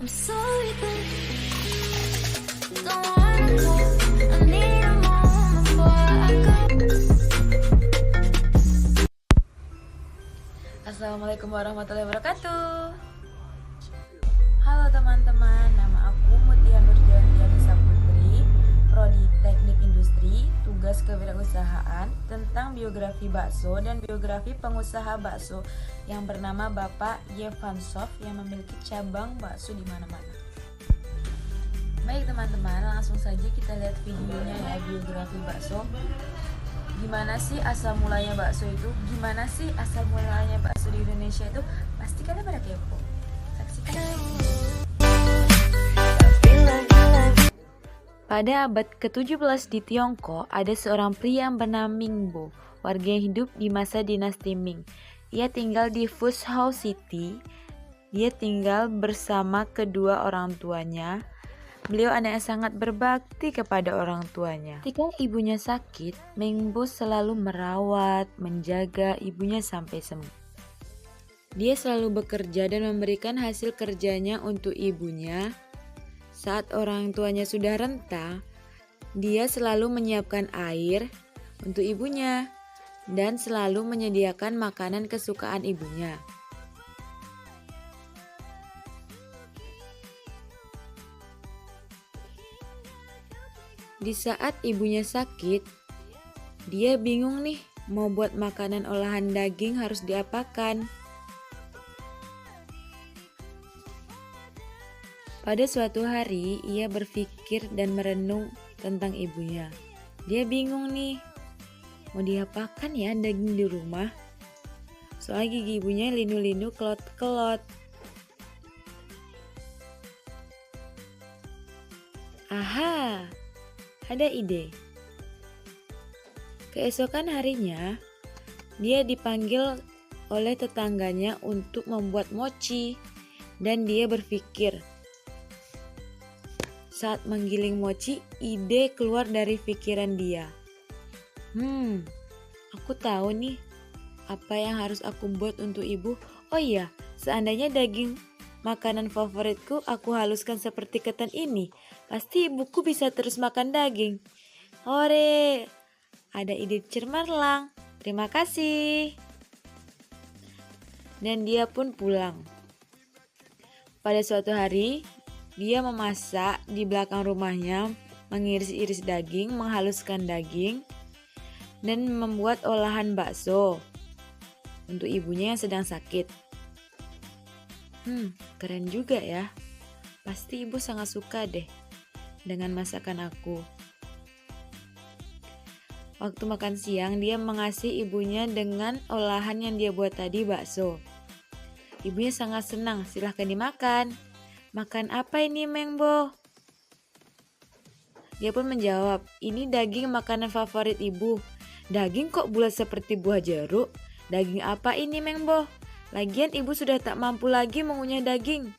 I'm sorry, but don't wanna talk. I need a moment before I go. Assalamualaikum warahmatullahi wabarakatuh. Halo teman-teman, nama aku Mutia Nurjanti Putri, Prodi Teknik Industri, tugas kewirausahaan tentang biografi bakso dan biografi pengusaha bakso yang bernama Bapak Yevansov yang memiliki cabang bakso di mana-mana. Baik teman-teman, langsung saja kita lihat videonya ya, biografi bakso. Gimana sih asal mulanya bakso itu? Gimana sih asal mulanya bakso di Indonesia itu? Pasti kalian pada kepo. Saksikan. Pada abad ke-17 di Tiongkok, ada seorang pria yang bernama Ming Bo, warga yang hidup di masa dinasti Ming. Ia tinggal di Fuzhou City. Dia tinggal bersama kedua orang tuanya. Beliau anak yang sangat berbakti kepada orang tuanya. Ketika ibunya sakit, Ming Bo selalu merawat, menjaga ibunya sampai sembuh. Dia selalu bekerja dan memberikan hasil kerjanya untuk ibunya. Saat orang tuanya sudah renta, dia selalu menyiapkan air untuk ibunya dan selalu menyediakan makanan kesukaan ibunya. Di saat ibunya sakit, dia bingung nih mau buat makanan olahan daging harus diapakan. Pada suatu hari, ia berpikir dan merenung tentang ibunya. Dia bingung nih, mau diapakan ya daging di rumah? Soalnya gigi ibunya linu-linu kelot-kelot. Aha, ada ide. Keesokan harinya, dia dipanggil oleh tetangganya untuk membuat mochi. Dan dia berpikir, saat menggiling mochi, ide keluar dari pikiran dia. Aku tahu nih apa yang harus aku buat untuk ibu. Oh iya, seandainya daging makanan favoritku aku haluskan seperti ketan ini, pasti ibuku bisa terus makan daging. Hore, ada ide cemerlang. Terima kasih. Dan dia pun pulang. Pada suatu hari, dia memasak di belakang rumahnya, mengiris-iris daging, menghaluskan daging, dan membuat olahan bakso untuk ibunya yang sedang sakit. Keren juga ya. Pasti ibu sangat suka deh dengan masakan aku. Waktu makan siang, dia mengasihi ibunya dengan olahan yang dia buat tadi, bakso. Ibunya sangat senang, silahkan dimakan. Makan apa ini, Meng Bo? Dia pun menjawab, ini daging makanan favorit ibu. Daging kok bulat seperti buah jeruk? Daging apa ini, Meng Bo? Lagian ibu sudah tak mampu lagi mengunyah daging.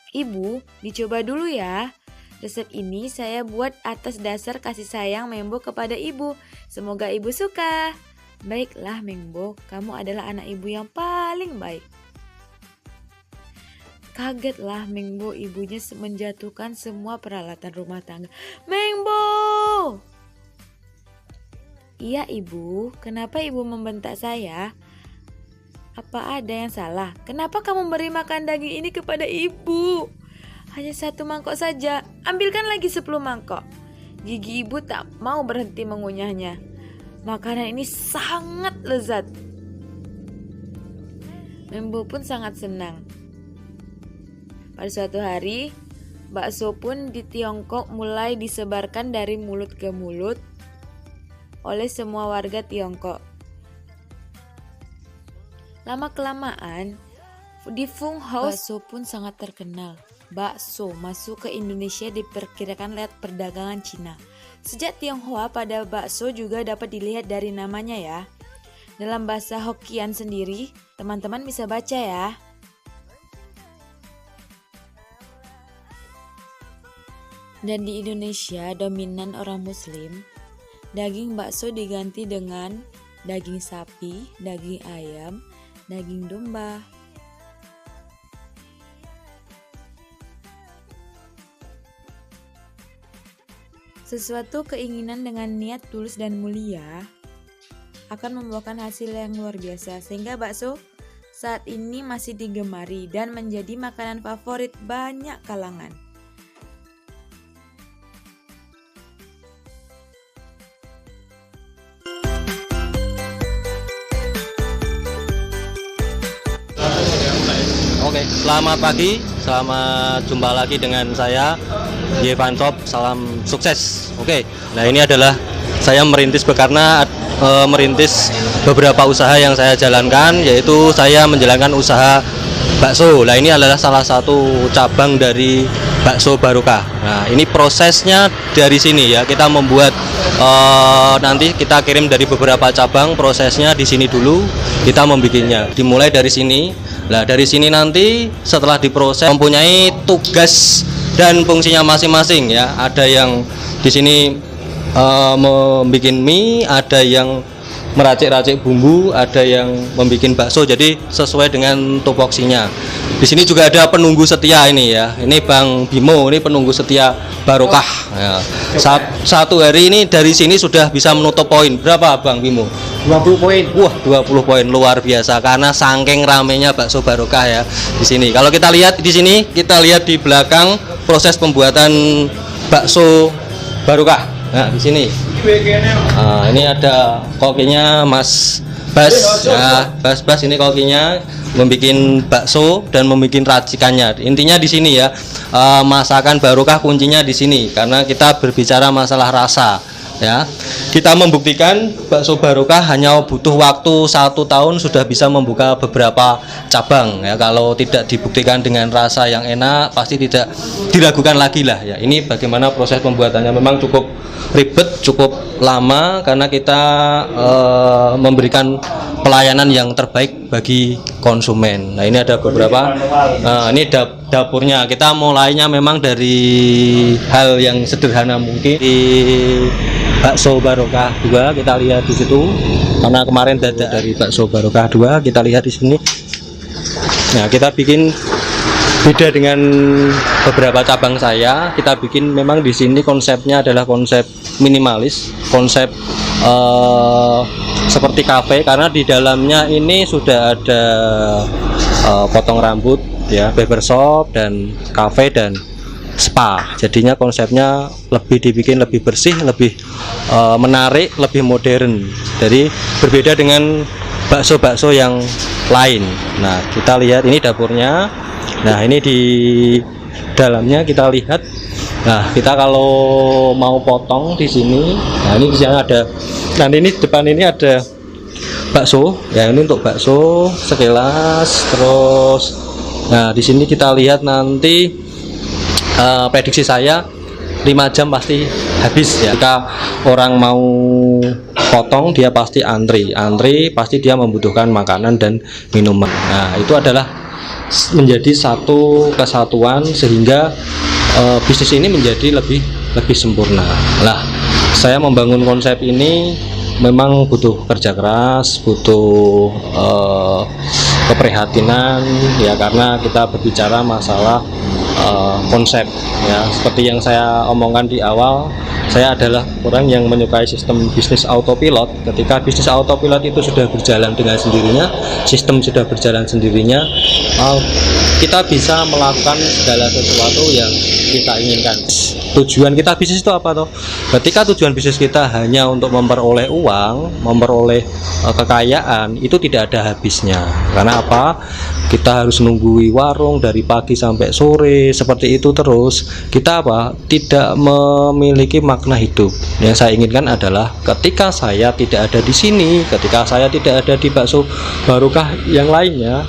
Ibu, dicoba dulu ya. Resep ini saya buat atas dasar kasih sayang Meng Bo kepada ibu. Semoga ibu suka. Baiklah, Meng Bo, kamu adalah anak ibu yang paling baik. Kagetlah Meng Bo, ibunya menjatuhkan semua peralatan rumah tangga. Meng Bo! Iya ibu, kenapa ibu membentak saya? Apa ada yang salah? Kenapa kamu beri makan daging ini kepada ibu? Hanya 1 mangkok saja, ambilkan lagi 10 mangkok. Gigi ibu tak mau berhenti mengunyahnya. Makanan ini sangat lezat. Meng Bo pun sangat senang. Pada suatu hari, bakso pun di Tiongkok mulai disebarkan dari mulut ke mulut oleh semua warga Tiongkok. Lama-kelamaan, di Fung Hau bakso pun sangat terkenal. Bakso masuk ke Indonesia diperkirakan lewat perdagangan Cina. Sejak Tionghoa pada bakso juga dapat dilihat dari namanya ya. Dalam bahasa Hokkien sendiri, teman-teman bisa baca ya. Dan di Indonesia dominan orang Muslim, daging bakso diganti dengan daging sapi, daging ayam, daging domba. Sesuatu keinginan dengan niat tulus dan mulia akan membuahkan hasil yang luar biasa, sehingga bakso saat ini masih digemari dan menjadi makanan favorit banyak kalangan. Oke, selamat pagi, selamat jumpa lagi dengan saya Yevan Top, salam sukses. Oke, nah ini adalah saya merintis beberapa usaha yang saya jalankan, yaitu saya menjalankan usaha bakso. Nah ini adalah salah satu cabang dari bakso Barokah. Nah ini prosesnya dari sini ya, kita membuat nanti kita kirim dari beberapa cabang, prosesnya di sini dulu kita membikinnya. Dimulai dari sini. Nah dari sini nanti setelah diproses mempunyai tugas dan fungsinya masing-masing ya. Ada yang di sini membuat mie, ada yang meracik-racik bumbu, ada yang membuat bakso. Jadi sesuai dengan tupoksinya. Di sini juga ada penunggu setia ini ya. Ini Bang Bimo, ini penunggu setia Barokah. Ya. Satu hari ini dari sini sudah bisa menutup poin. Berapa Bang Bimo? 20 poin. Wah, 20 poin luar biasa karena saking ramenya bakso Barokah ya di sini. Kalau kita lihat di sini, kita lihat di belakang proses pembuatan bakso Barokah. Nah, di sini. Nah, ini ada kokinya Mas Bas. Ya, Bas ini kokinya membuat bakso dan membuat racikannya. Intinya di sini ya, masakan Barokah kuncinya di sini karena kita berbicara masalah rasa. Ya, kita membuktikan bakso Barokah hanya butuh waktu 1 tahun sudah bisa membuka beberapa cabang ya. Kalau tidak dibuktikan dengan rasa yang enak pasti tidak diragukan lagi lah ya. Ini bagaimana proses pembuatannya, memang cukup ribet, cukup lama karena kita memberikan pelayanan yang terbaik bagi konsumen. Nah ini ada beberapa, ini dapurnya. Kita mulainya memang dari hal yang sederhana mungkin di bakso Barokah 2, kita lihat di situ karena kemarin dari bakso Barokah 2 kita lihat di sini. Nah kita bikin beda dengan beberapa cabang saya. Kita bikin memang di sini konsepnya adalah konsep minimalis, konsep seperti kafe karena di dalamnya ini sudah ada potong rambut ya, barbershop dan kafe dan spa. Jadinya konsepnya lebih dibikin lebih bersih, lebih menarik, lebih modern. Jadi berbeda dengan bakso-bakso yang lain. Nah kita lihat ini dapurnya. Nah ini di dalamnya kita lihat. Nah kita kalau mau potong di sini, nah ini di sana ada. Nah ini depan ini ada bakso. Ya ini untuk bakso sekilas. Terus, nah di sini kita lihat nanti prediksi saya 5 jam pasti habis ya. Jika orang mau potong dia pasti antri pasti dia membutuhkan makanan dan minuman. Nah itu adalah menjadi satu kesatuan sehingga bisnis ini menjadi lebih sempurna. Lah saya membangun konsep ini memang butuh kerja keras, butuh keprihatinan ya karena kita berbicara masalah konsep ya. Seperti yang saya omongkan di awal, saya adalah orang yang menyukai sistem bisnis autopilot. Ketika bisnis autopilot itu sudah berjalan dengan sendirinya, sistem sudah berjalan sendirinya, kita bisa melakukan segala sesuatu yang kita inginkan. Tujuan kita bisnis itu apa toh? Ketika tujuan bisnis kita hanya untuk memperoleh uang, memperoleh kekayaan, itu tidak ada habisnya. Karena apa? Kita harus nunggui warung dari pagi sampai sore, seperti itu terus. Kita apa? Tidak memiliki makna hidup. Yang saya inginkan adalah ketika saya tidak ada di sini, ketika saya tidak ada di bakso Barokah yang lainnya,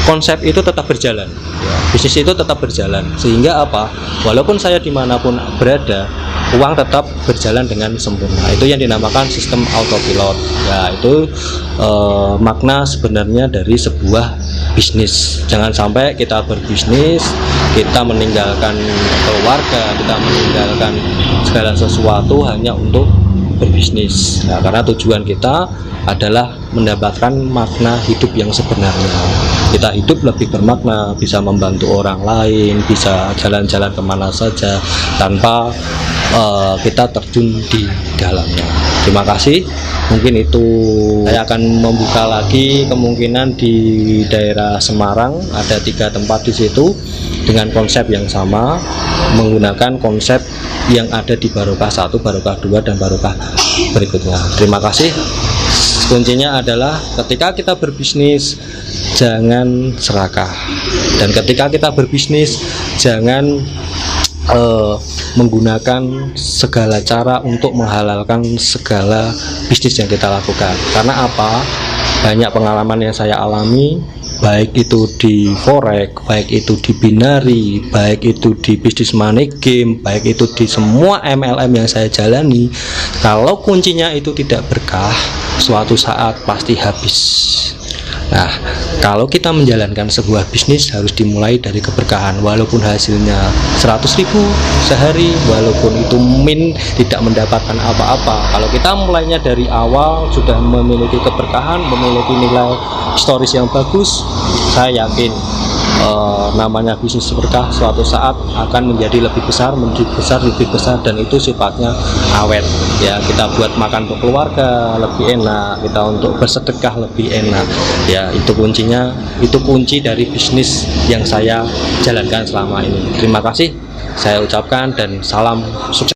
konsep itu tetap berjalan ya, bisnis itu tetap berjalan sehingga apa, walaupun saya dimanapun berada, uang tetap berjalan dengan sempurna. Itu yang dinamakan sistem autopilot ya. Itu makna sebenarnya dari sebuah bisnis. Jangan sampai kita berbisnis, kita meninggalkan keluarga, kita meninggalkan segala sesuatu hanya untuk berbisnis. berbisnis. Nah, karena tujuan kita adalah mendapatkan makna hidup yang sebenarnya. Kita hidup lebih bermakna, bisa membantu orang lain, bisa jalan-jalan kemana saja tanpa kita terjun di dalamnya. Terima kasih. Mungkin itu, saya akan membuka lagi kemungkinan di daerah Semarang, ada 3 tempat di situ dengan konsep yang sama, menggunakan konsep yang ada di Barokah 1, Barokah 2, dan Barokah berikutnya. Terima kasih. Kuncinya adalah ketika kita berbisnis jangan serakah, dan ketika kita berbisnis jangan menggunakan segala cara untuk menghalalkan segala bisnis yang kita lakukan. Karena apa? Banyak pengalaman yang saya alami, baik itu di forex, baik itu di binari, baik itu di bisnis money game, baik itu di semua MLM yang saya jalani. Kalau kuncinya itu tidak berkah, suatu saat pasti habis. Nah, kalau kita menjalankan sebuah bisnis harus dimulai dari keberkahan, walaupun hasilnya 100.000 sehari, walaupun itu tidak mendapatkan apa-apa. Kalau kita mulainya dari awal sudah memiliki keberkahan, memiliki nilai historis yang bagus, saya yakin namanya bisnis berkah suatu saat akan menjadi lebih besar, lebih besar, dan itu sifatnya awet ya. Kita buat makan untuk keluarga lebih enak, kita untuk bersedekah lebih enak ya. Itu kuncinya, itu kunci dari bisnis yang saya jalankan selama ini. Terima kasih saya ucapkan dan salam sukses.